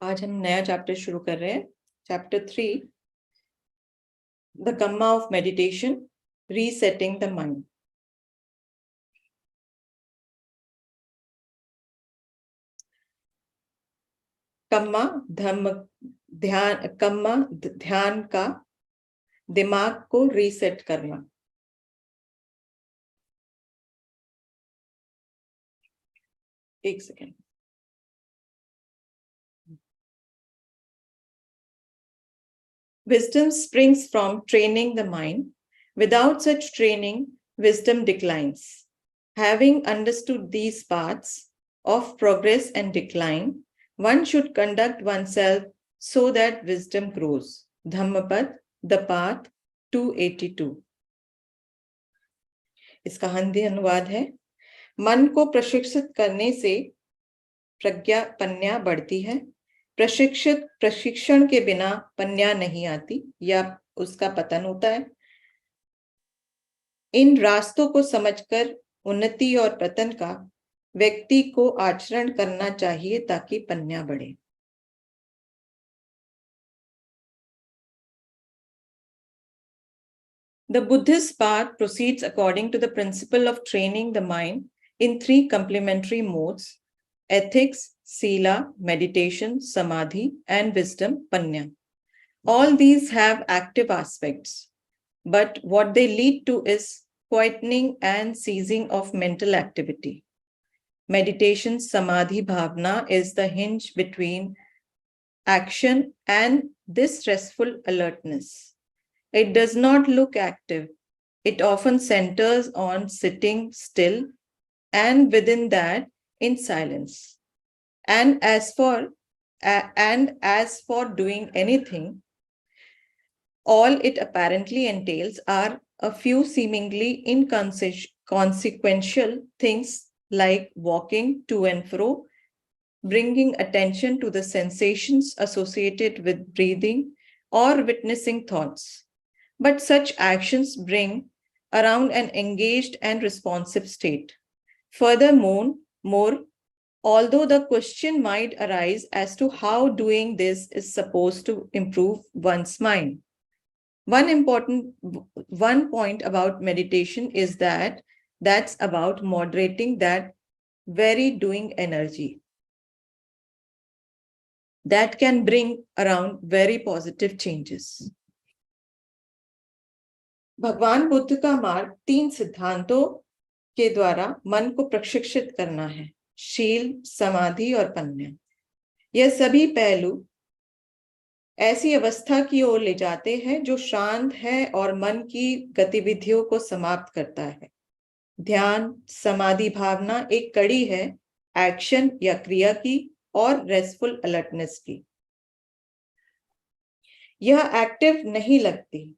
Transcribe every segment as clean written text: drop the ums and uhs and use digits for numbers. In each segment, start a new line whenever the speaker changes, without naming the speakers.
आज हम नया चैप्टर शुरू कर रहे हैं, chapter 3, the kamma of meditation, resetting the mind. कम्मा ध्यान का दिमाग को रीसेट करना। एक second. Wisdom springs from training the mind. Without such training, wisdom declines. Having understood these paths of progress and decline, one should conduct oneself so that wisdom grows. Dhammapad, the path 282. इसका हिंदी अनुवाद है, मन को प्रशिक्षित करने से प्रज्ञा पन्या बढ़ती है। प्रशिक्षण के बिना पन्या नहीं आती या उसका पतन होता है। इन रास्तों को समझकर उन्नति और पतन का व्यक्ति को आचरण करना चाहिए ताकि पन्या बढ़े। The Buddhist path proceeds according to the principle of training the mind in 3 complementary modes: ethics, sila, meditation, samadhi, and wisdom, panya. All these have active aspects, but what they lead to is quietening and ceasing of mental activity. Meditation, samadhi, bhavana is the hinge between action and this restful alertness. It does not look active. It often centers on sitting still and within that in silence. And as for doing anything, all it apparently entails are a few seemingly inconsequential things like walking to and fro, bringing attention to the sensations associated with breathing, or witnessing thoughts. But such actions bring around an engaged and responsive state. Furthermore, although the question might arise as to how doing this is supposed to improve one's mind, one point about meditation is that that's about moderating that very doing energy that can bring around very positive changes. भगवान बुद्ध का मार्ग 3 सिद्धांतों के द्वारा मन को प्रशिक्षित करना है: शील, समाधि और पन्या। यह सभी पहलू ऐसी अवस्था की ओर ले जाते हैं जो शांत है और मन की गतिविधियों को समाप्त करता है। ध्यान, समाधि, भावना एक कड़ी है एक्शन या क्रिया की और रेस्टफुल अलर्टनेस की। यह एक्टिव नहीं लगती।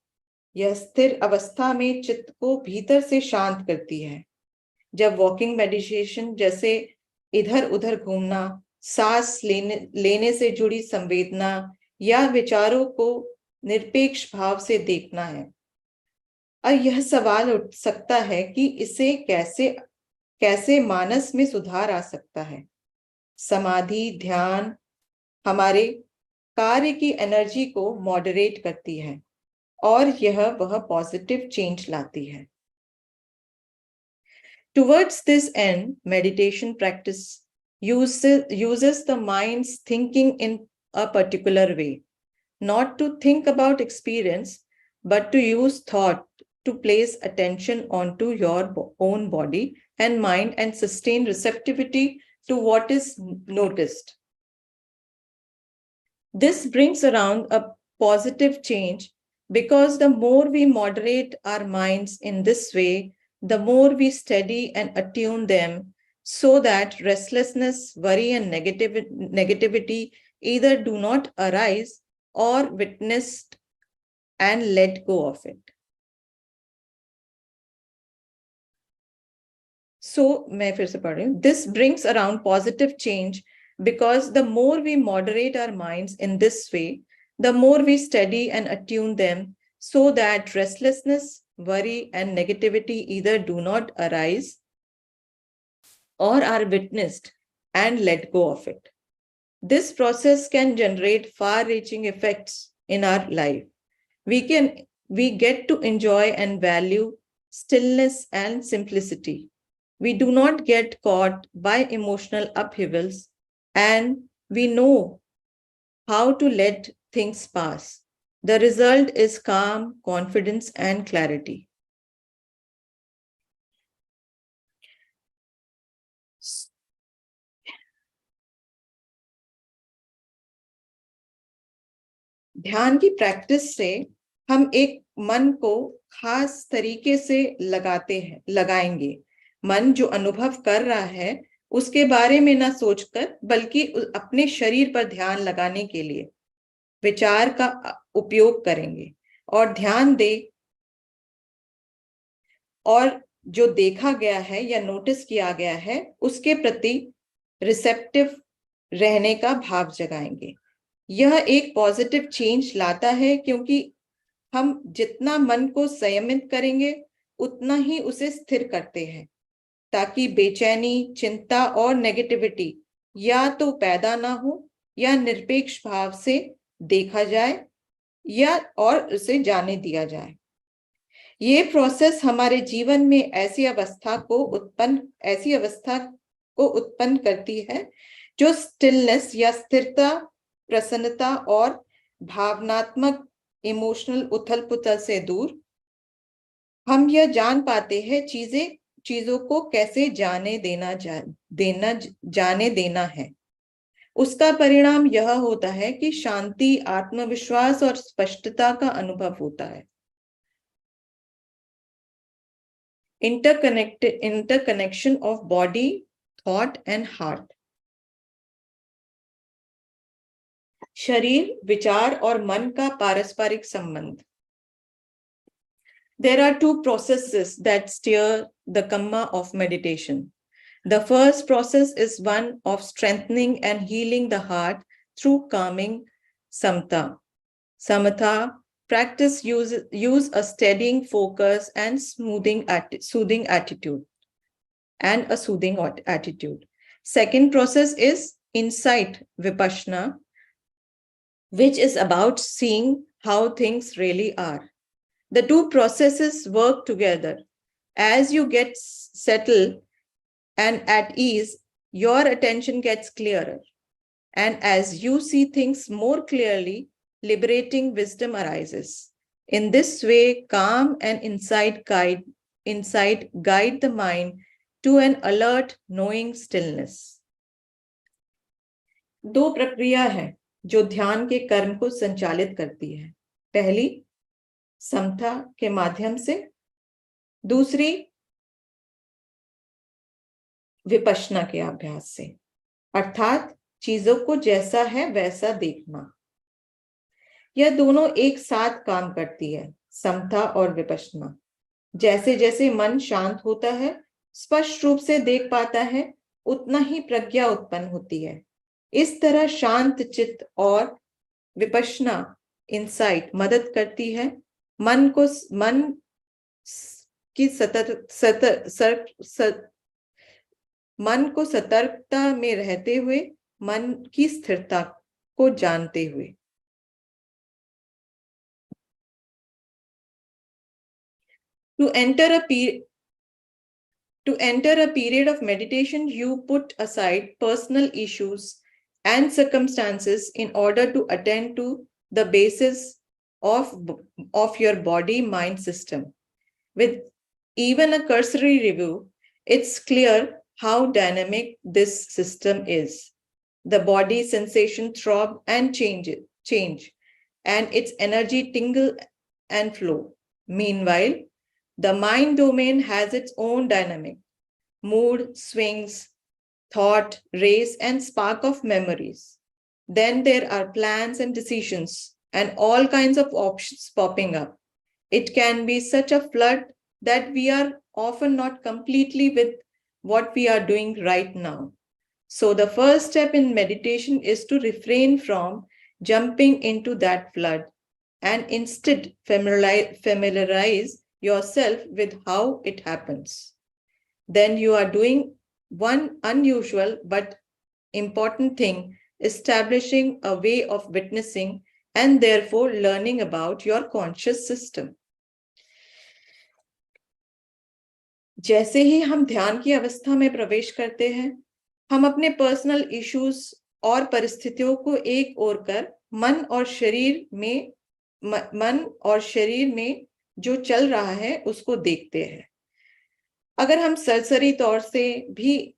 यह स्थिर अवस्था में चित्त को भीतर से शांत करती है। जब वॉकिंग मेडिटेशन जैसे इधर उधर घूमना, सांस लेने से जुड़ी संवेदना या विचारों को निरपेक्ष भाव से देखना है। और यह सवाल उठ सकता है कि इसे कैसे मानस में सुधार आ सकता है। समाधि, ध्यान हमारे कार्य की एनर्जी को मॉडरेट करती है और वह पॉजिटिव चेंज लाती है। Towards this end, meditation practice uses the mind's thinking in a particular way, not to think about experience, but to use thought to place attention onto your own body and mind and sustain receptivity to what is noticed. This brings around a positive change because the more we moderate our minds in this way, the more we steady and attune them so that restlessness, worry, and negativity either do not arise or witnessed and let go of it. So, मैं फिर से पढ़ रही हूँ. This brings around positive change because the more we moderate our minds in this way, the more we steady and attune them so that restlessness, worry, and negativity either do not arise or are witnessed and let go of it. This process can generate far-reaching effects in our life. We get to enjoy and value stillness and simplicity. We do not get caught by emotional upheavals, and we know how to let things pass. The result is calm, confidence, and clarity. ध्यान की practice से हम एक मन को खास तरीके से लगाएंगे। मन जो अनुभव कर रहा है उसके बारे में ना सोचकर, बल्कि अपने शरीर पर ध्यान लगाने के लिए विचार का उपयोग करेंगे और ध्यान दे और जो देखा गया है या नोटिस किया गया है उसके प्रति रिसेप्टिव रहने का भाव जगाएंगे। यह एक पॉजिटिव चेंज लाता है, क्योंकि हम जितना मन को संयमित करेंगे उतना ही उसे स्थिर करते हैं, ताकि बेचैनी, चिंता और नेगेटिविटी या तो पैदा ना हो या निरपेक्ष भाव से देखा जाए या और उसे जाने दिया जाए। ये प्रोसेस हमारे जीवन में ऐसी अवस्था को उत्पन्न करती है जो स्टिलनेस या स्थिरता, प्रसन्नता और भावनात्मक इमोशनल उथल-पुथल से दूर। हम यह जान पाते हैं चीजों को कैसे जाने देना है। उसका परिणाम यह होता है कि शांति, आत्मविश्वास और स्पष्टता का अनुभव होता है। Interconnection of body, thought and heart. शरीर, विचार और मन का पारस्परिक संबंध. There are two processes that steer the Kamma of meditation. The first process is one of strengthening and healing the heart through calming samatha. Samatha practice use a steadying focus and soothing attitude. Second process is insight vipassana, which is about seeing how things really are. The two processes work together. As you get settled and at ease, your attention gets clearer. And as you see things more clearly, liberating wisdom arises. In this way, calm and insight guide the mind to an alert, knowing stillness. दो प्रक्रिया है जो ध्यान के कर्म को संचालित करती है। पहली समता के माध्यम से, दूसरी विपश्यना के अभ्यास से, अर्थात चीजों को जैसा है वैसा देखना। यह दोनों एक साथ काम करती है, समता और विपश्यना। जैसे जैसे मन शांत होता है, स्पष्ट रूप से देख पाता है, उतना ही प्रज्ञा उत्पन्न होती है। इस तरह शांत चित्त और विपश्यना इंसाइट मदद करती है मन को सतर्कता में रहते हुए मन की स्थिरता को जानते हुए। To enter a period of meditation, you put aside personal issues and circumstances in order to attend to the basis of your body-mind system. With even a cursory review, it's clear how dynamic this system is. The body sensation throb and change, and its energy tingle and flow. Meanwhile, the mind domain has its own dynamic, mood swings, thought, race, and spark of memories. Then there are plans and decisions and all kinds of options popping up. It can be such a flood that we are often not completely with what we are doing right now. So the first step in meditation is to refrain from jumping into that flood and instead familiarize yourself with how it happens. Then you are doing one unusual but important thing establishing a way of witnessing and therefore learning about your conscious system. जैसे ही हम ध्यान की अवस्था में प्रवेश करते हैं, हम अपने पर्सनल इश्यूज और परिस्थितियों को एक ओर कर मन और शरीर में जो चल रहा है उसको देखते हैं। अगर हम सरसरी तौर से भी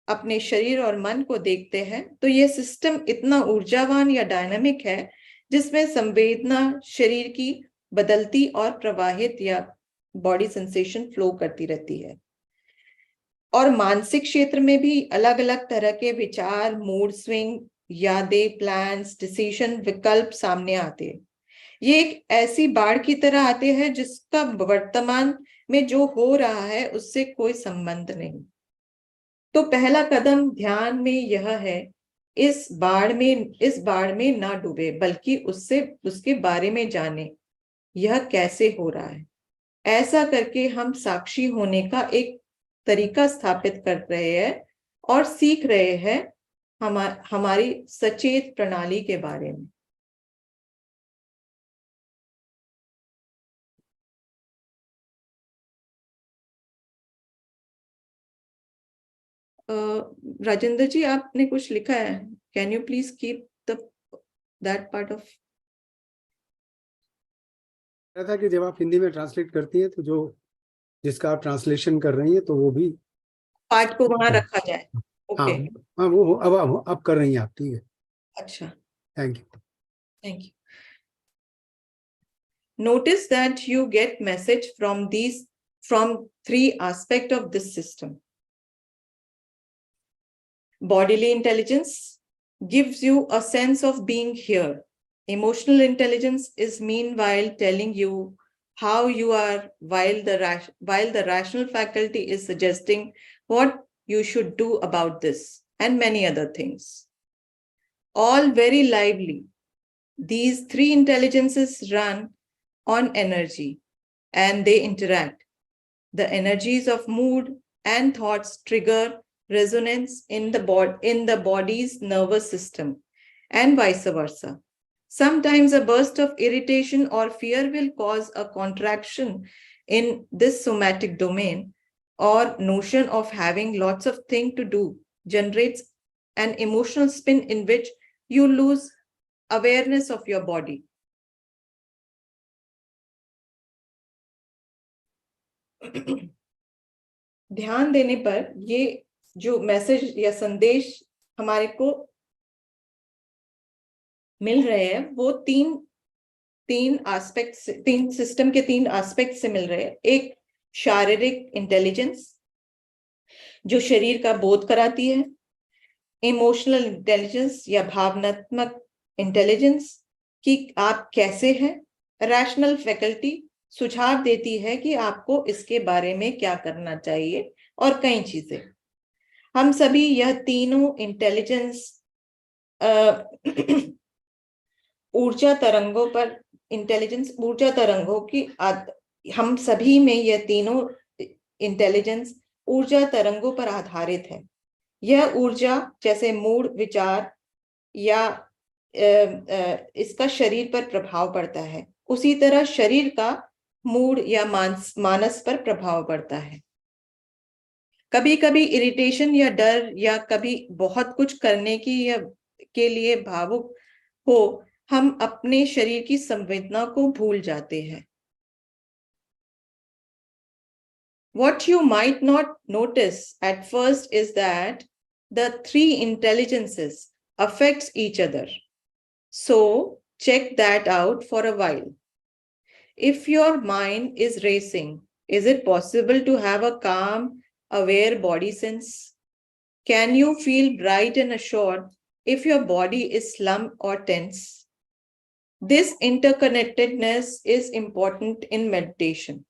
अपने शरीर और मन को देखते हैं तो यह सिस्टम इतना ऊर्जावान या डायनामिक है जिसमें संवेदना शरीर की बदलती और प्रवाहित या बॉडी सेंसेशन फ्लो करती रहती है। और मानसिक क्षेत्र में भी अलग अलग तरह के विचार, मूड स्विंग, यादें, प्लान्स, डिसीजन, विकल्प सामने आते हैं। ये एक ऐसी बाढ़ की तरह आते हैं जिसका वर्तमान में जो हो रहा है उससे कोई संबंध नहीं। तो पहला कदम ध्यान में यह है, इस बाढ़ में ना डूबे, बल्कि उसके बारे में जाने, यह कैसे हो रहा है। ऐसा करके हम साक्षी होने का एक तरीका स्थापित कर रहे हैं और सीख रहे हैं हमारी सचेत प्रणाली के बारे में। राजेंद्र जी, आपने कुछ लिखा है, can you please keep that part of.
था कि जब आप हिंदी में ट्रांसलेट करती हैं तो जो जिसका आप ट्रांसलेशन कर रही हैं तो वो भी
पार्ट को वहां रखा जाए। ओके।
हाँ, वो अब कर रही हैं आप, ठीक है।
अच्छा,
thank you.
Thank you. Notice that you get message from three aspects of this system. Bodily intelligence gives you a sense of being here. Emotional intelligence is meanwhile telling you how you are, while the rational faculty is suggesting what you should do about this and many other things. All very lively. These three intelligences run on energy and they interact. The energies of mood and thoughts trigger resonance in the body's nervous system and vice versa. Sometimes a burst of irritation or fear will cause a contraction in this somatic domain, or notion of having lots of things to do generates an emotional spin in which you lose awareness of your body. ध्यान देने पर ये जो message या संदेश हमारे को मिल रहे हैं वो तीन सिस्टम के तीन एस्पेक्ट से मिल रहे हैं। एक शारीरिक इंटेलिजेंस जो शरीर का बोध कराती है, इमोशनल इंटेलिजेंस या भावनात्मक इंटेलिजेंस कि आप कैसे हैं, रैशनल फैकल्टी सुझाव देती है कि आपको इसके बारे में क्या करना चाहिए, और कई चीजें। हम सभी यह तीनों इंटेलिजेंस ऊर्जा तरंगों की हम सभी में यह तीनों इंटेलिजेंस ऊर्जा तरंगों पर आधारित है। यह ऊर्जा जैसे मूड, विचार या इसका शरीर पर प्रभाव पड़ता है, उसी तरह शरीर का मूड या मानस पर प्रभाव पड़ता है। कभी कभी इरिटेशन या डर या कभी बहुत कुछ करने के लिए भावुक हो हम अपने शरीर की संवेदना को भूल जाते हैं। What you might not notice at first is that the three intelligences affects each other. So check that out for a while. If your mind is racing, is it possible to have a calm, aware body sense? Can you feel bright and assured if your body is slump or tense? This interconnectedness is important in meditation,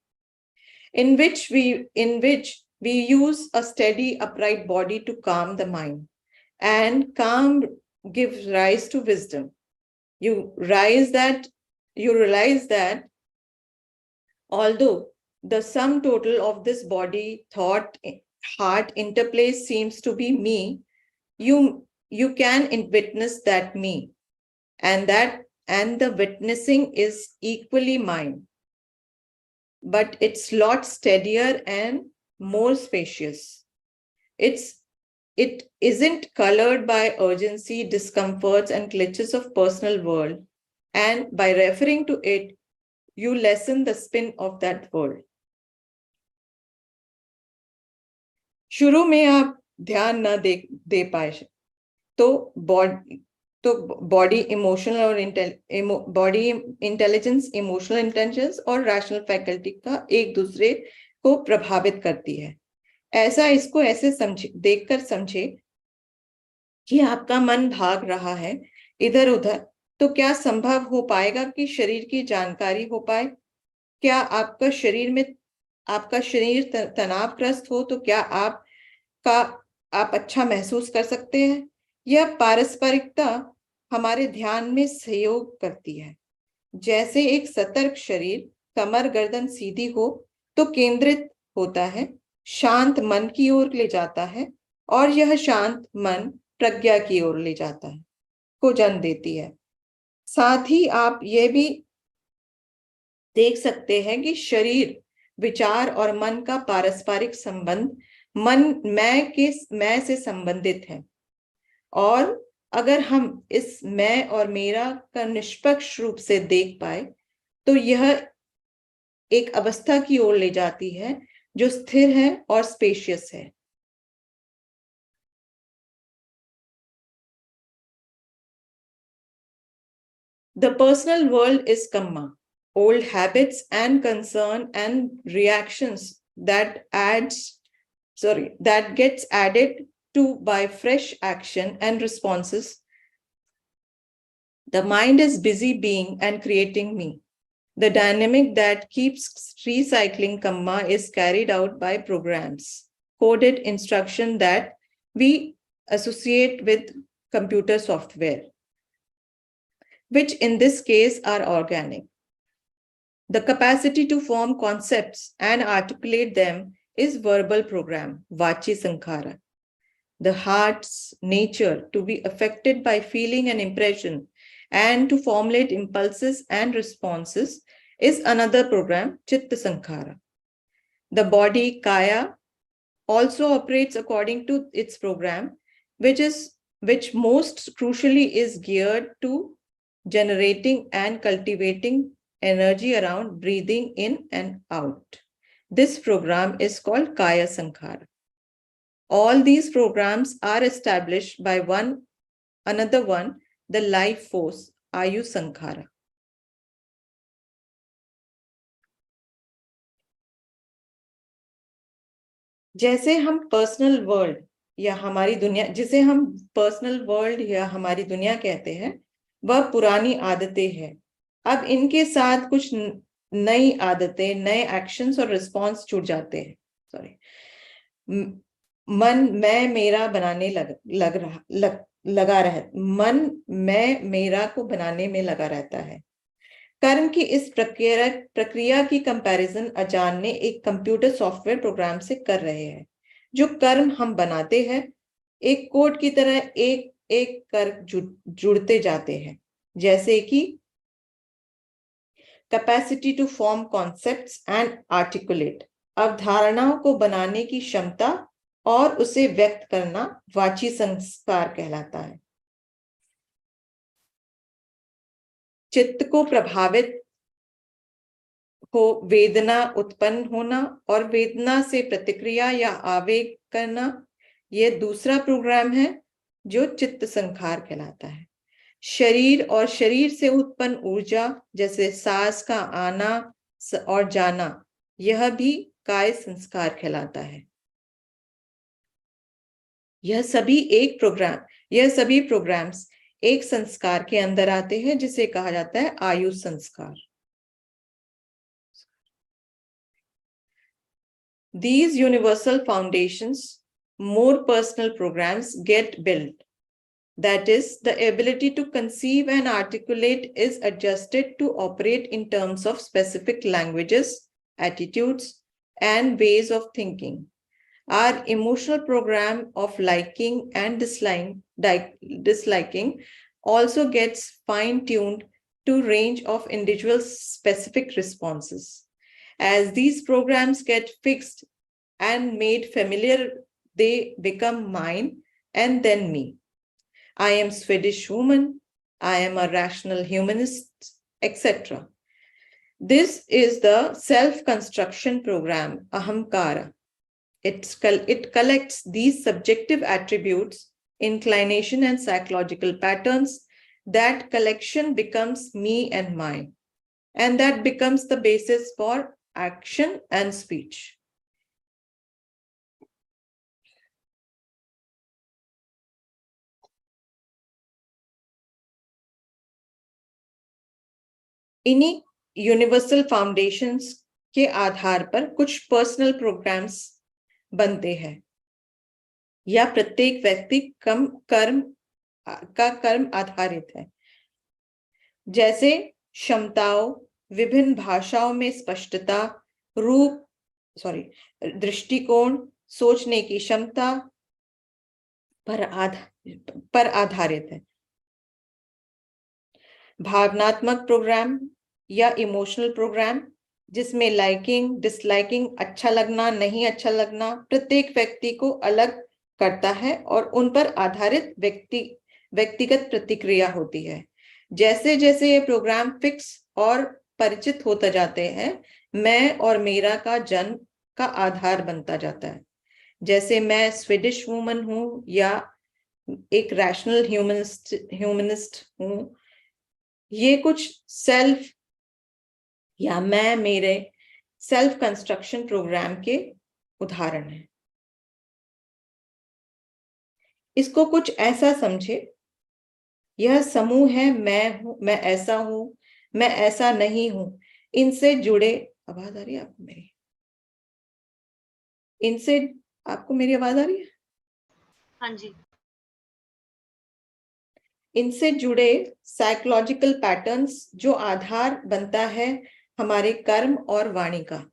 in which we use a steady, upright body to calm the mind, and calm gives rise to wisdom. You realize that although the sum total of this body, thought, heart interplay seems to be me, you you can witness that me, and the witnessing is equally mine, but it's lot steadier and more spacious. It isn't colored by urgency, discomforts, and glitches of personal world, and by referring to it, you lessen the spin of that world. शुरू में आप ध्यान न दे पाए तो body emotional और body intelligence, emotional intelligence और rational faculty का एक दूसरे को प्रभावित करती है। ऐसा इसको ऐसे देखकर समझे कि आपका मन भाग रहा है इधर उधर, तो क्या संभव हो पाएगा कि शरीर की जानकारी हो पाए? क्या आपका शरीर तनावग्रस्त हो तो क्या आप अच्छा महसूस कर सकते हैं? यह पारस्परिकता हमारे ध्यान में सहयोग करती है। जैसे एक सतर्क शरीर, कमर गर्दन सीधी हो तो केंद्रित होता है, शांत मन की ओर ले जाता है, और यह शांत मन प्रज्ञा की ओर ले जाता है, को जन्म देती है। साथ ही आप यह भी देख सकते हैं कि शरीर, विचार और मन का पारस्परिक संबंध मैं से संबंधित है, और अगर हम इस मैं और मेरा का निष्पक्ष रूप से देख पाए तो यह एक अवस्था की ओर ले जाती है जो स्थिर है और स्पेशियस है। The personal world is Kamma, old habits and concern and reactions that gets added to by fresh action and responses. The mind is busy being and creating me. The dynamic that keeps recycling Kamma is carried out by programs, coded instruction that we associate with computer software, which in this case are organic. The capacity to form concepts and articulate them is verbal program, Vachi Sankhara. The heart's nature to be affected by feeling and impression and to formulate impulses and responses is another program, Chitta Sankhara. The body, Kaya, also operates according to its program, which most crucially is geared to generating and cultivating energy around breathing in and out. This program is called Kaya Sankhara. All these programs are established by another one, the life force, Ayu Sankhara. जैसे हम personal world या हमारी दुनिया, जिसे हम personal world या हमारी दुनिया कहते हैं, वह पुरानी आदतें हैं। अब इनके साथ कुछ नई आदतें, नए एक्शंस और रिस्पॉन्स जुड़ जाते हैं। मन मैं मेरा बनाने लगा रहता है। कर्म की इस प्रक्रिया की कंपैरिजन अजान ने एक कंप्यूटर सॉफ्टवेयर प्रोग्राम से कर रहे हैं। जो कर्म हम बनाते हैं एक कोड की तरह एक एक कर जुड़ते जाते हैं, जैसे कि capacity to form concepts and articulate, अवधारणाओं को बनाने की क्षमता और उसे व्यक्त करना वाची संस्कार कहलाता है। चित्त को प्रभावित हो वेदना उत्पन्न होना और वेदना से प्रतिक्रिया या आवेग करना, यह दूसरा प्रोग्राम है जो चित्त संखार कहलाता है। शरीर और शरीर से उत्पन्न ऊर्जा जैसे सांस का आना और जाना, यह भी काय संस्कार कहलाता है। यह सभी प्रोग्राम्स एक संस्कार के अंदर आते हैं जिसे कहा जाता है आयु संस्कार। These universal foundations, more personal programs get built. That is, the ability to conceive and articulate is adjusted to operate in terms of specific languages, attitudes, and ways of thinking. Our emotional program of liking and disliking also gets fine-tuned to range of individuals' specific responses. As these programs get fixed and made familiar, they become mine and then me. I am Swedish woman, I am a rational humanist, etc. This is the self-construction program, Ahamkara. It collects these subjective attributes, inclination and psychological patterns. That collection becomes me and mine. And that becomes the basis for action and speech. इन्हीं universal foundations के आधार पर कुछ personal programmes बनते हैं या प्रत्येक व्यक्ति कर्म आधारित है, जैसे क्षमताओं, विभिन्न भाषाओं में स्पष्टता, दृष्टिकोण, सोचने की क्षमता पर आधारित है। भावनात्मक प्रोग्राम या इमोशनल प्रोग्राम, जिसमें लाइकिंग, डिसलाइकिंग, अच्छा लगना, नहीं अच्छा लगना प्रत्येक व्यक्ति को अलग करता है और उन पर आधारित व्यक्तिगत प्रतिक्रिया होती है। जैसे जैसे ये प्रोग्राम फिक्स और परिचित होते जाते हैं, मैं और मेरा का जन्म का आधार बनता जाता है। जैसे मैं स्वीडिश वुमन हूं या एक रैशनल ह्यूमनिस्ट हूं, ये कुछ सेल्फ या मैं मेरे सेल्फ कंस्ट्रक्शन प्रोग्राम के उदाहरण हैं। इसको कुछ ऐसा समझे, यह समूह है, मैं हूं, मैं ऐसा हूं, मैं ऐसा नहीं हूं, इनसे जुड़े, आवाज आ रही है आपको मेरी? इनसे आपको मेरी आवाज आ रही है?
हाँ जी।
इनसे जुड़े साइकोलॉजिकल पैटर्न्स जो आधार बनता है हमारे कर्म और वाणी का।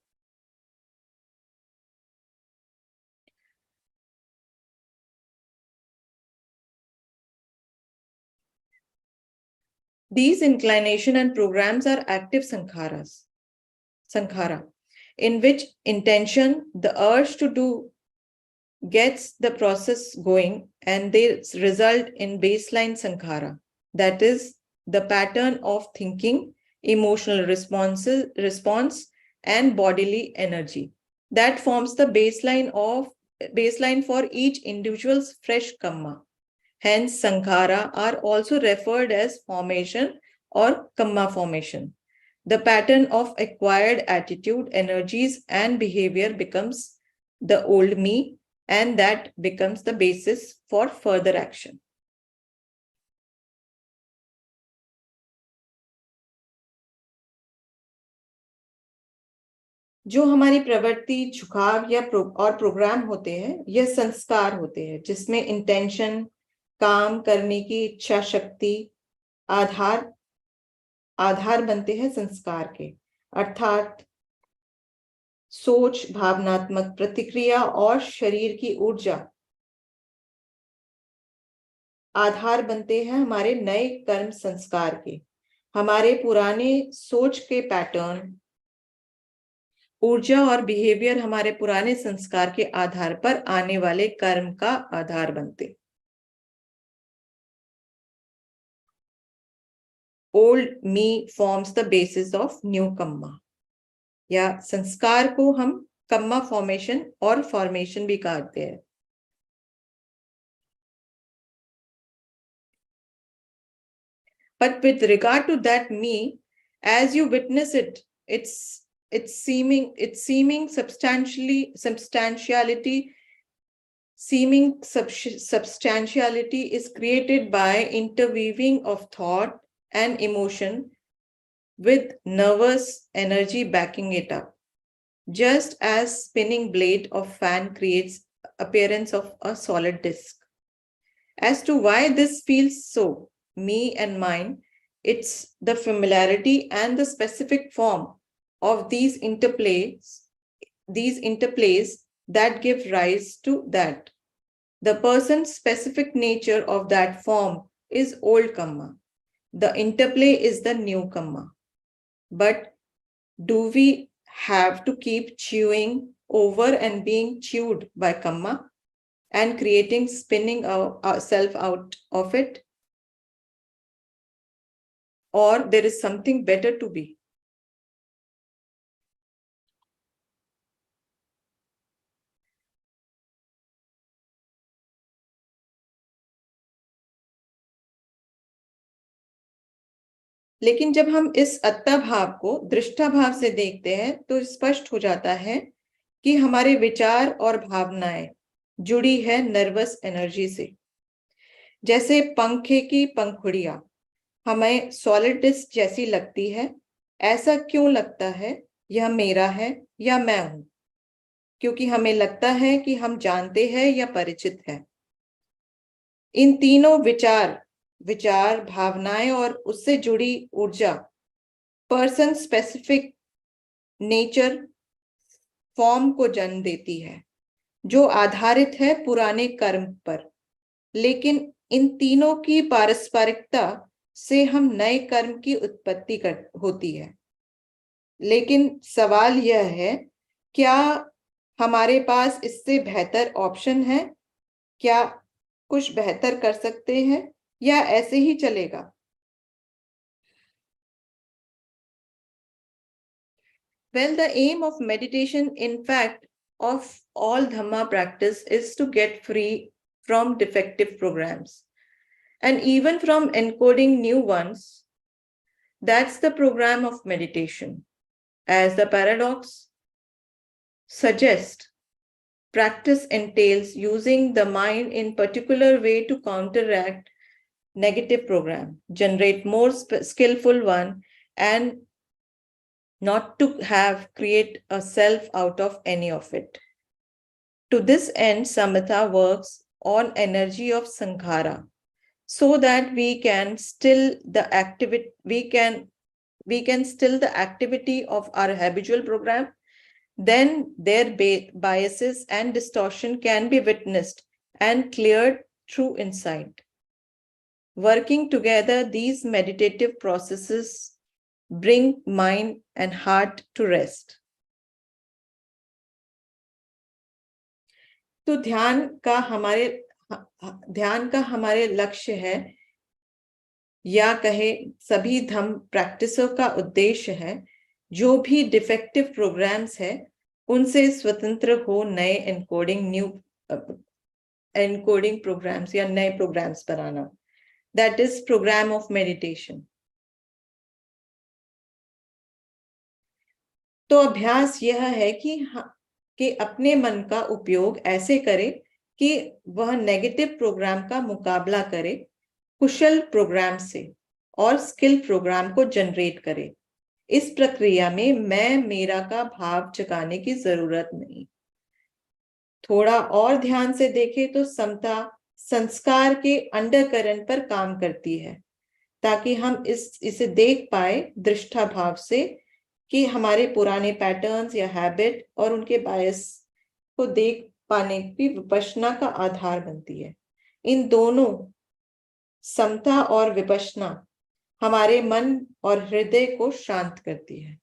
These inclination and programs are active sankhara, in which intention, the urge to do, gets the process going, and they result in baseline sankhara, that is the pattern of thinking, emotional response and bodily energy that forms the baseline for each individual's fresh kamma. Hence, sankhara are also referred as formation or kamma formation. The pattern of acquired attitude, energies, and behavior becomes the old me, and that becomes the basis for further action. जो हमारी प्रवृत्ति, झुकाव या और programme होते हैं, यह संस्कार होते हैं, जिसमें इंटेंशन, काम करने की इच्छा शक्ति आधार बनते हैं संस्कार के, अर्थात सोच, भावनात्मक प्रतिक्रिया और शरीर की ऊर्जा आधार बनते हैं हमारे नए कर्म संस्कार के। हमारे पुराने सोच के पैटर्न, ऊर्जा और बिहेवियर हमारे पुराने संस्कार के आधार पर आने वाले कर्म का आधार बनते। Old me forms the basis of new kamma, या संस्कार को हम कम्मा फॉर्मेशन और फॉर्मेशन भी कहते हैं। But with regard to that me, as you witness it, its seeming substantiality is created by interweaving of thought and emotion with nervous energy backing it up, just as spinning blade of fan creates appearance of a solid disc. As to why this feels so, me and mine, it's the familiarity and the specific form of these interplays that give rise to that. The person's specific nature of that form is old Kamma. The interplay is the new Kamma. But do we have to keep chewing over and being chewed by Kamma and spinning ourselves out of it? Or there is something better to be? लेकिन जब हम इस अत्ता भाव को दृष्टा भाव से देखते हैं तो स्पष्ट हो जाता है कि हमारे विचार और भावनाएं जुड़ी है नर्वस एनर्जी से। जैसे पंखे की पंखुड़ियां हमें सॉलिड डिस्क जैसी लगती है। ऐसा क्यों लगता है? यह मेरा है या मैं हूं? क्योंकि हमें लगता है कि हम जानते हैं या परिचित हैं। इन तीनों विचार, भावनाएं और उससे जुड़ी ऊर्जा पर्सन स्पेसिफिक नेचर फॉर्म को जन्म देती है, जो आधारित है पुराने कर्म पर। लेकिन इन तीनों की पारस्परिकता से हम नए कर्म की उत्पत्ति होती है। लेकिन सवाल यह है, क्या हमारे पास इससे बेहतर ऑप्शन है? क्या कुछ बेहतर कर सकते हैं या ऐसे ही चलेगा? Well, the aim of meditation, in fact, of all Dhamma practice is to get free from defective programs and even from encoding new ones. That's the program of meditation. As the paradox suggests, practice entails using the mind in particular way to counteract negative program, generate more skillful one, and not to create a self out of any of it. To this end, Samatha works on energy of sankhara, so that we can still the activity of our habitual program. Then their biases and distortion can be witnessed and cleared through insight. Working together, these meditative processes bring mind and heart to rest. तो ध्यान का हमारे लक्ष्य है, या कहे सभी धम्म प्रैक्टिसों का उद्देश्य है, जो भी डिफेक्टिव प्रोग्राम्स है उनसे स्वतंत्र हो नए एनकोडिंग प्रोग्राम्स या नए प्रोग्राम्स बनाना। That is program of meditation. तो अभ्यास यह है कि अपने मन का उपयोग ऐसे करे कि वह नेगेटिव प्रोग्राम का मुकाबला करे कुशल प्रोग्राम से और स्किल प्रोग्राम को जनरेट करे। इस प्रक्रिया में मैं मेरा का भाव जगाने की जरूरत नहीं। थोड़ा और ध्यान से देखें तो समता संस्कार के अंडरकरंट पर काम करती है, ताकि हम इसे देख पाए दृष्टा भाव से कि हमारे पुराने पैटर्न्स या हैबिट और उनके बायस को देख पाने की विपश्यना का आधार बनती है। इन दोनों समता और विपश्यना हमारे मन और हृदय को शांत करती है।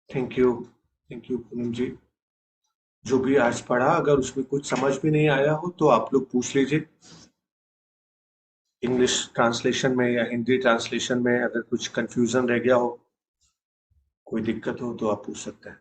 थैंक यू पूनम जी। जो भी आज पढ़ा, अगर उसमें कुछ समझ में नहीं आया हो तो आप लोग पूछ लीजिए। इंग्लिश ट्रांसलेशन में या हिंदी ट्रांसलेशन में अगर कुछ कंफ्यूजन रह गया हो, कोई दिक्कत हो तो आप पूछ सकते हैं।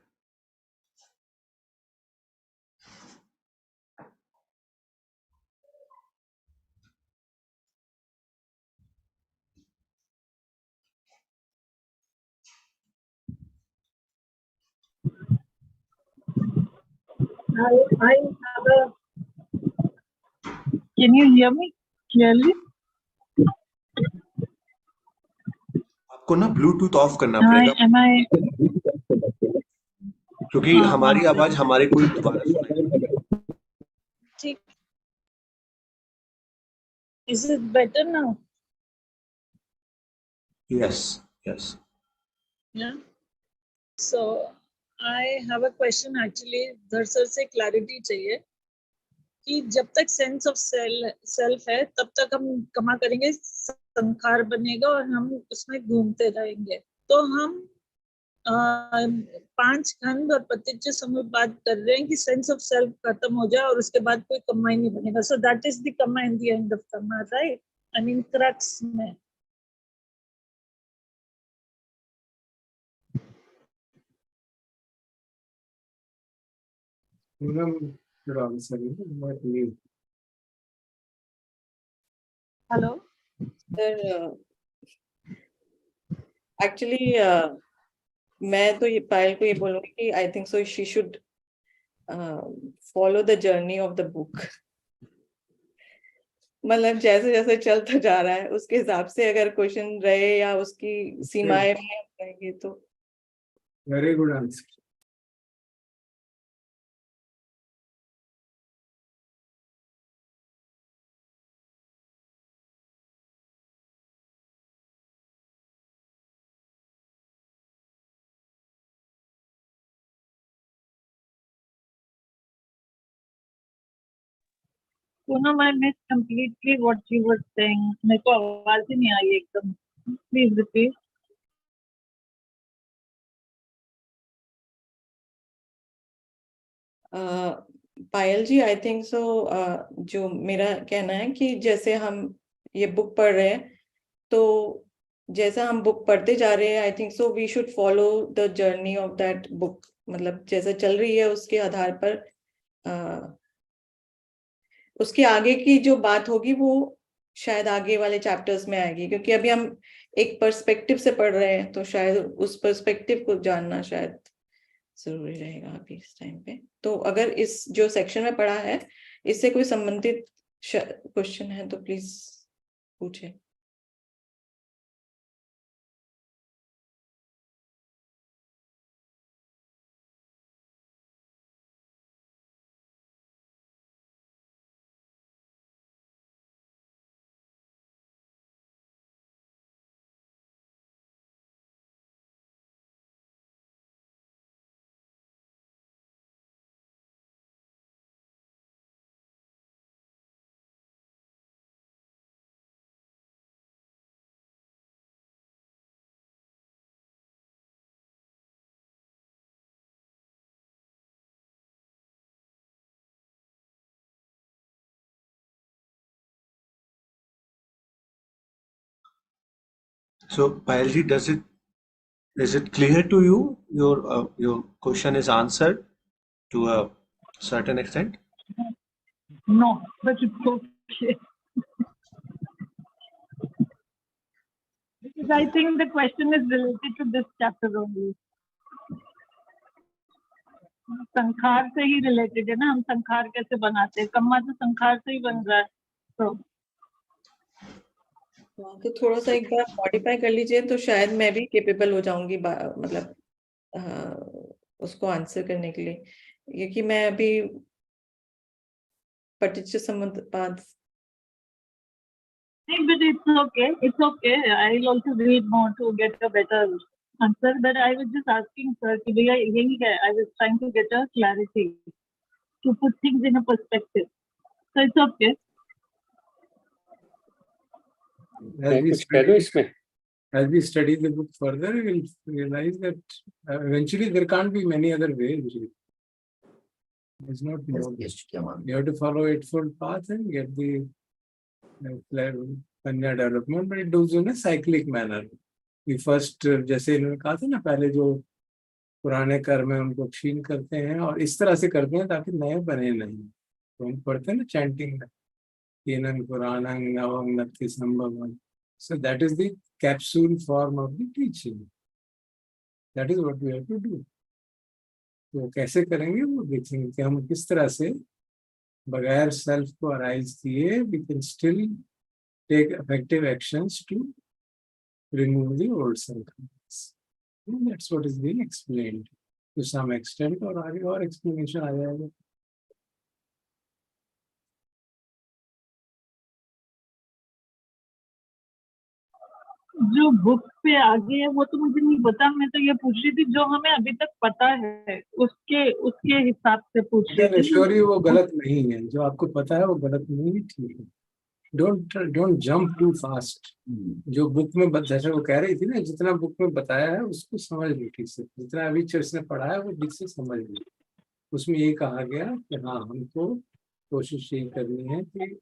I have a. Can you hear me clearly?
आपको ना ब्लूटूथ ऑफ करना पड़ेगा,
Am I?
क्योंकि हमारी आवाज हमारे को दोबारा सुनाई।
Is it better now?
Yes, yes.
Yeah. So I have a question actually. दरअसल से clarity चाहिए कि जब तक सेंस ऑफ सेल्फ है तब तक हम कमा करेंगे, संखार बनेगा और हम उसमें घूमते रहेंगे। तो हम पांच खंड और पतिज्य समय बात कर रहे हैं कि सेंस ऑफ सेल्फ खत्म हो जाए और उसके बाद कोई कमा ही नहीं बनेगा। सो दैट इज द कमा इन द एंड ऑफ कमा, राइट? आई मीन क्रक्स में।
Poonam should answer it, not me.
Hello.
Sir actually मैं तो ये पायल को ये बोलूंगी कि आई think so she should follow the journey of the book. मतलब जैसे जैसे चलता जा रहा है उसके हिसाब से अगर क्वेश्चन रहे या उसकी सीमाएं में रहेंगे तो।
Very good answer.
Poonam, I miss completely what you were saying. मेरे को आवाज ही नहीं आई एकदम। Please repeat.
Payal ji I think so जो मेरा कहना है कि जैसे हम ये बुक पढ़ रहे हैं तो जैसा हम बुक पढ़ते जा रहे हैं I think so we should follow the journey of that book. मतलब जैसा चल रही है उसके आधार पर उसके आगे की जो बात होगी वो शायद आगे वाले चैप्टर्स में आएगी, क्योंकि अभी हम एक पर्सपेक्टिव से पढ़ रहे हैं तो शायद उस पर्सपेक्टिव को जानना शायद जरूरी रहेगा अभी इस टाइम पे। तो अगर इस जो सेक्शन में पढ़ा है इससे कोई संबंधित क्वेश्चन है तो प्लीज पूछे।
So, Payalji, is it clear to you? Your question is answered to a certain extent.
No, but it's okay. Because I think the question is related to this chapter only. संखार से ही related है ना, हम संखार कैसे बनाते हैं, कम्मा तो संखार से ही बन रहा है।
तो थोड़ा सा एक बार मॉडिफाई कर लीजिए तो शायद मैं भी केपेबल हो जाऊंगी मतलब उसको आंसर करने के लिए, क्योंकि मैं अभी पटिच्य समुत्पाद।
But it's okay. I'll also read more to get a better answer. But I was just asking sir कि भैया यही है, I was trying to get a clarity to put things in a perspective. So it's okay.
As we study the book further, we will realize that eventually there can't be many other ways. There's not more. You have to follow Eightfold Path and get the Kanya development, but it does in a cyclic manner. We first, जैसे इन्होंने कहा था ना, पहले जो पुराने कर्म है उनको क्षीण करते हैं और इस तरह से करते हैं ताकि नए बने नहीं। तो हम पढ़ते हैं ना चैंटिंग में, कीनन पुराणं नवं नत्थि संभवं। So that is the capsule form of the teaching. That is what we have to do. तो कैसे करेंगे वो देखेंगे कि हम किस तरह से बगैर सेल्फ को अराइज किए we can still take effective actions to remove the old self. That's what is being explained to some extent, और आगे और explanation आ जाएगा।
जो बुक पे आगे है वो तो मुझे नहीं पता, मैं तो ये पूछ रही थी जो हमें अभी तक पता है उसके उसके हिसाब से पूछ रही थी।
श्योरी वो गलत नहीं है, जो आपको पता है वो गलत नहीं है, ठीक है। Don't jump too fast. जो बुक में जैसे वो कह रही थी ना, जितना बुक में बताया है उसको समझ लो ठीक से, जितना अभी उसने पढ़ा है वो ठीक से समझ लो। उसमें ये कहा गया कि हाँ, हमको कोशिश ये करनी है कि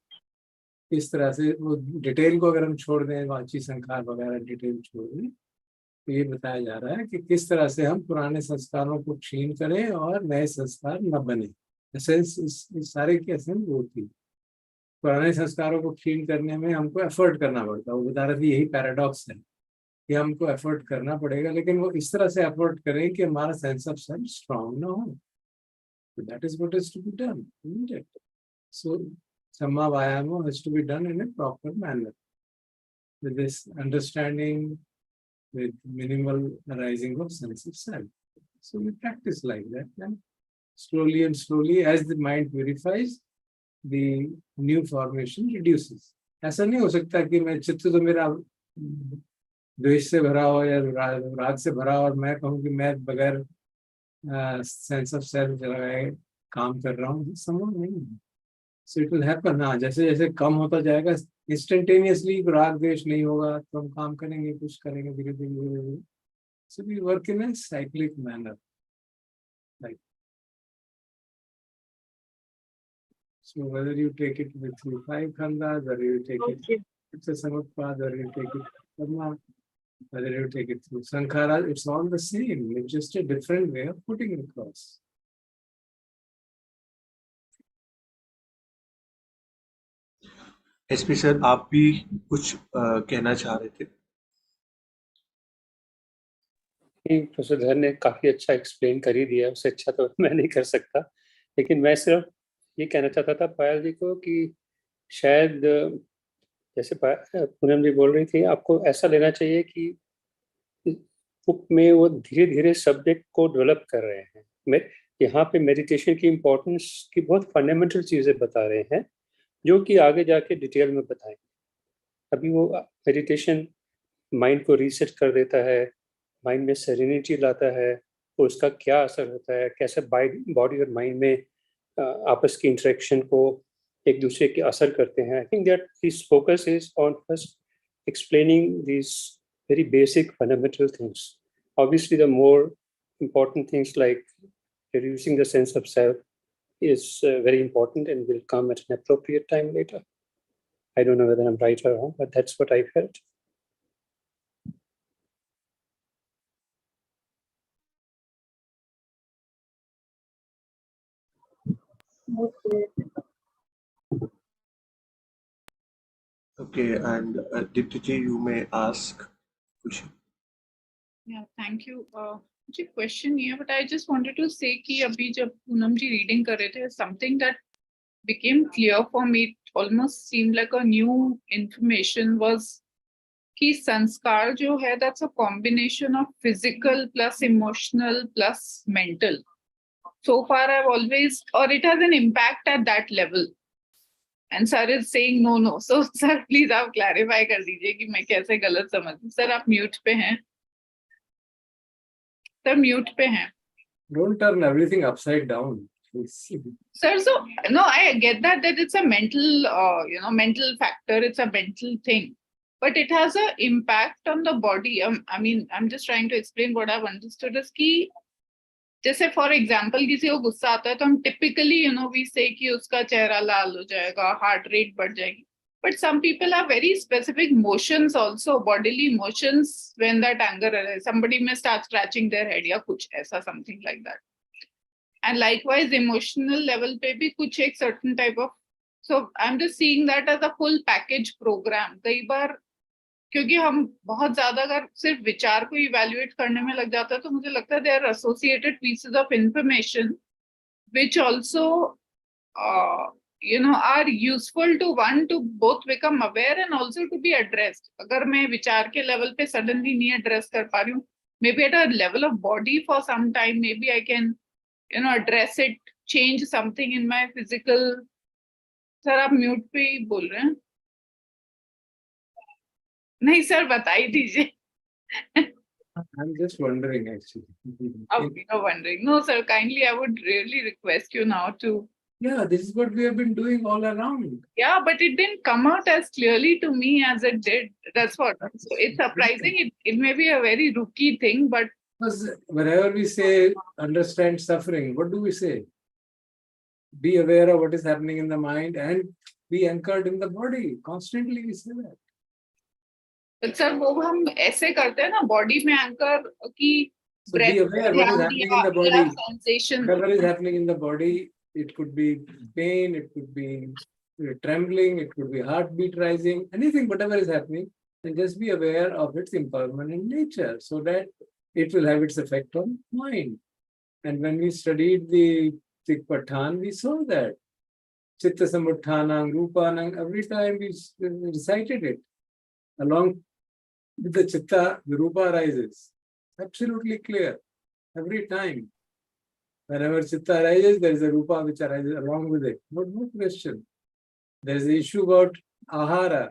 इस तरह से वो डिटेल को अगर हम छोड़ दें, वाची संखार वगैरह डिटेल छोड़ दें, तो ये बताया जा रहा है कि किस तरह से हम पुराने संस्कारों को क्षीण करें और नए संस्कार न बने। एसेंस इस सारे की एसेंस वो थी। पुराने संस्कारों को क्षीण करने में हमको एफर्ट करना पड़ता है, वो बता रहे थे यही पैराडॉक्स है कि हमको एफर्ट करना पड़ेगा, लेकिन वो इस तरह से एफर्ट करें कि हमारा सेंस ऑफ सेल्फ स्ट्रांग ना हो। That is what is to be done, isn't it? So Samma Vayama has to be done in a proper manner with this understanding, with minimal arising of sense of self. So we practice like that, and slowly and slowly, as the mind purifies, the new formation reduces. ऐसा नहीं हो सकता कि मैं चित्त तो मेरा द्वेष से भरा हो या राग से भरा हो और मैं कहूँ कि मैं बगैर सेंस ऑफ सेल्फ लगाए काम कर रहा हूँ, संभव नहीं है। So it will happen ना, जैसे जैसे कम होता जाएगा इंस्टेंटेनियसली, राग द्वेष नहीं होगा तो हम काम करेंगे, कुछ करेंगे धीरे धीरे। So we work in a cyclic manner, like, so whether you take it with your 5 khandas, whether you take it it's a samutpad, whether you take it karma, whether you take it through sankhara, it's all the same, it's just a different way of putting it across.
SP sir, आप भी कुछ कहना चाह रहे थे?
Professor धर ने काफी अच्छा एक्सप्लेन कर ही दिया, उससे अच्छा तो मैं नहीं कर सकता। लेकिन मैं सिर्फ ये कहना चाहता था पायल जी को कि शायद जैसे पूनम जी बोल रही थी, आपको ऐसा लेना चाहिए कि बुक में वो धीरे धीरे सब्जेक्ट को डेवलप कर रहे हैं। मैं यहाँ पे मेडिटेशन की इम्पोर्टेंस की बहुत फंडामेंटल चीजें बता रहे हैं, जो कि आगे जाके डिटेल में बताएंगे। अभी वो मेडिटेशन माइंड को रीसेट कर देता है, माइंड में सेरेनिटी लाता है, तो उसका क्या असर होता है, कैसे बॉडी और माइंड में आपस की इंटरेक्शन को एक दूसरे के असर करते हैं। I think that this focus is on first explaining this very basic fundamental things. Obviously, the more important things like reducing the sense of self is very important and will come at an appropriate time later. I don't know whether I'm right or wrong, but that's what I felt.
Okay, and Diptiji, you may ask question.
Yeah, thank you. मुझे question नहीं है, but I just wanted to say कि अभी जब पूनम जी reading कर रहे थे, something that became clear for me, it almost seemed like a new information, was कि संस्कार जो है that's a combination of physical plus emotional plus mental. So far I've always, or it has an impact at that level. And sir is saying no. So sir please आप clarify कर दीजिए कि मैं कैसे गलत समझ। सर आप mute पे हैं, सर म्यूट पे हैं।
Don't turn everything upside down.
Sir, so no, I get that it's a mental, mental factor. It's a mental thing, but it has an impact on the body. I mean, I'm just trying to explain what I've understood is कि जैसे for example किसी को गुस्सा आता है तो हम typically we से कि उसका चेहरा लाल हो जाएगा, हार्ट रेट बढ़ जाएगी, but some people have very specific motions also, bodily motions when that anger arises. Somebody may start scratching their head या कुछ ऐसा, something like that. And likewise emotional level पे भी कुछ एक certain type of, so I'm just seeing that as a full package program. कई बार क्योंकि हम बहुत ज्यादा अगर सिर्फ विचार को इवैल्यूएट करने में लग जाता है तो मुझे लगता है they are associated pieces of information which also are useful to one to both become aware and also to be addressed. अगर मैं विचार के लेवल पे सडनली नहीं एड्रेस कर पा रही हूँ, maybe at a level of body for some time, maybe I can address it, change something in my physical. Sir आप म्यूट पे ही बोल रहे हैं। नहीं सर, बता ही दीजिए.
I'm just wondering actually.
Okay, you're wondering. No sir, kindly I would really request you now to.
Yeah, this is what we have been doing all around.
Yeah, but it didn't come out as clearly to me as it did. That's what. So it's surprising. It may be a very rookie thing, but
Because whenever we say understand suffering, what do we say? Be aware of what is happening in the mind and be anchored in the body. Constantly we say that.
Sir वो हम ऐसे करते हैं ना body में anchor की
So be aware what is happening in the body.
Sensation.
Whatever is happening in the body, it could be pain, it could be trembling, it could be heartbeat rising, anything, whatever is happening, and just be aware of its impermanent nature so that it will have its effect on mind. And when we studied the Pathan, we saw that. Chitta Samuttanang, Rupanang, every time we recited it. Along with the Chitta, the Rupa arises. Absolutely clear. Every time. Whenever Chitta arises, there is a Rupa which arises along with it. No question. There is the issue about Ahara.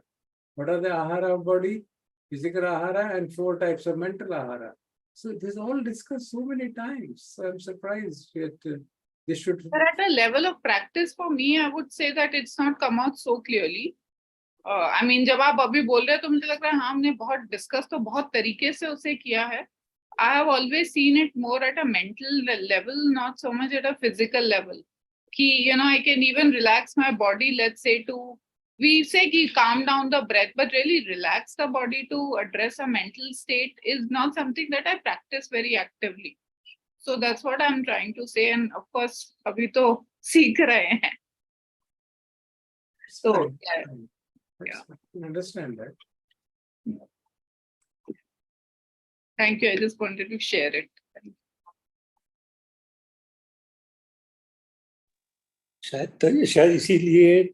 What are the Ahara of body? Physical Ahara and 4 types of mental Ahara. So this is all discussed so many times. So I'm surprised that this should...
But at a level of practice, for me, I would say that it's not come out so clearly. I mean, जब आप अभी बोल रहे हैं तो मुझे लग रहा है हाँ हमने बहुत डिस्कस तो बहुत तरीके से उसे किया है. I have always seen it more at a mental level, not so much at a physical level. कि I can even relax my body, let's say we say कि calm down the breath, but really relax the body to address a mental state is not something that I practice very actively. So that's what I'm trying to say, and of course अभी तो सीख रहे हैं. So
yeah. I understand that.
Thank you. I just wanted to share it.
शायद इसीलिए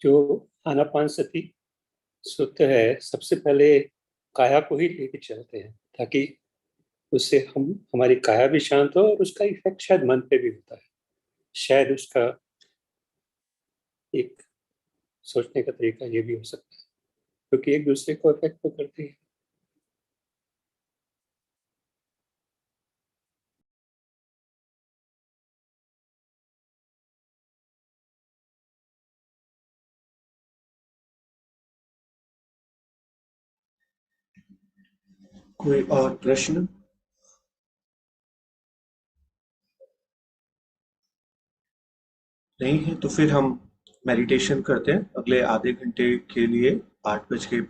जो आनापानसति सूत्र है सबसे पहले काया को ही लेके चलते हैं ताकि उससे हमारी काया भी शांत हो और उसका इफेक्ट शायद मन पे भी होता है. शायद उसका एक सोचने का तरीका ये भी हो सकता है क्योंकि एक दूसरे को इफेक्ट तो करते हैं.
कोई और प्रश्न? नहीं है तो फिर हम मेडिटेशन करते हैं अगले आधे घंटे के लिए 8:25